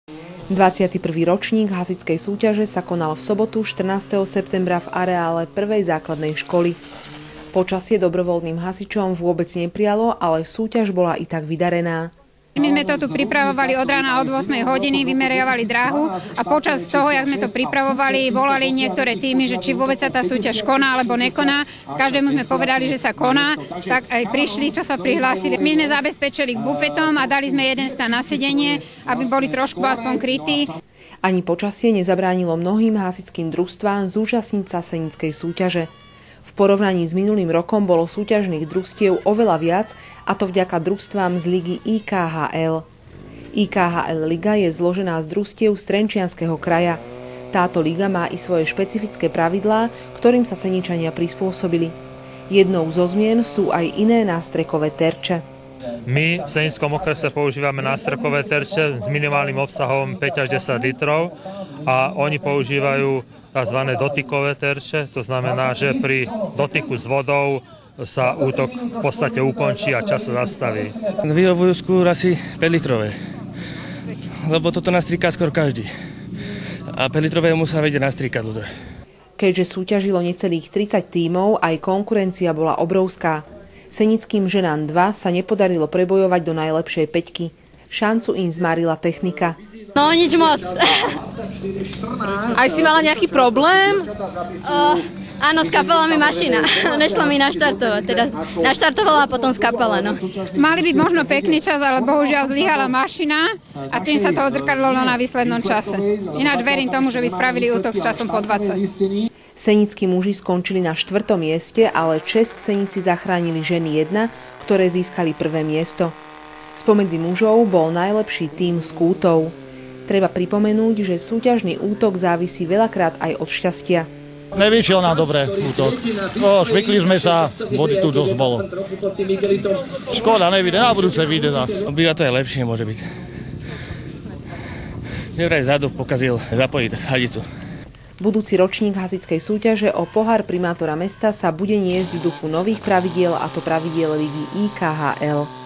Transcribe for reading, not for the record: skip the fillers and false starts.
21. ročník hasičskej súťaže sa konal v sobotu 14. septembra v areále prvej základnej školy. Počasie dobrovoľným hasičom vôbec neprijalo, ale súťaž bola i tak vydarená. My sme to tu pripravovali od rána od 8 hodiny, vymeriavali dráhu a počas toho, jak sme to pripravovali, volali niektoré týmy, že či vôbec sa tá súťaž koná alebo nekoná. Každému sme povedali, že sa koná, tak aj prišli, čo sa prihlásili. My sme zabezpečili k bufetom a dali sme jeden stan na sedenie, aby boli trošku aspoň krytí. Ani počasie nezabránilo mnohým hasičským družstvám zúčastniť sa senickej súťaže. V porovnaní s minulým rokom bolo súťažných družstiev oveľa viac, a to vďaka družstvám z ligy IKHL. IKHL liga je zložená z družstiev z Trenčianskeho kraja. Táto liga má i svoje špecifické pravidlá, ktorým sa Seničania prispôsobili. Jednou zo zmien sú aj iné nástrekové terče. My v Senickom okrese používame nástrekové terče s minimálnym obsahom 5 až 10 litrov a oni používajú tzv. Dotykové terče. To znamená, že pri dotyku s vodou sa útok v podstate ukončí a čas sa zastaví. Vyhovujú skôr asi 5 litrové, lebo toto nastriká skoro každý. A 5 litrové musia vedieť nastrikať ľudia. Keďže súťažilo necelých 30 tímov, aj konkurencia bola obrovská. Senickým ženám 2 sa nepodarilo prebojovať do najlepšej päťky. Šancu im zmarila technika. No, nič moc. Aj si mala nejaký problém? Áno, skapala mi mašina. Nešla mi naštartovať. Teda naštartovala a potom skapala, no. Mali byť možno pekný čas, ale bohužiaľ zlyhala mašina a tým sa to odzrkadlilo na výslednom čase. Ináč verím tomu, že by spravili útok s časom po 20. Senickí muži skončili na 4. mieste, ale čest v Senici zachránili ženy 1, ktoré získali 1. miesto. Spomedzi mužov bol najlepší tím z Kútov. Treba pripomenúť, že súťažný útok závisí veľakrát aj od šťastia. Nevyšiel nám dobre útok. Šmykli sme sa, body tu dosť bolo. Škoda, nevíde, na budúce vyjde nás. Býva to aj lepšie, môže byť. Nevraj vzadu pokazil zapojiť hadicu. Budúci ročník hasičskej súťaže o pohár primátora mesta sa bude niesť v duchu nových pravidiel, a to pravidiel ligy IKHL.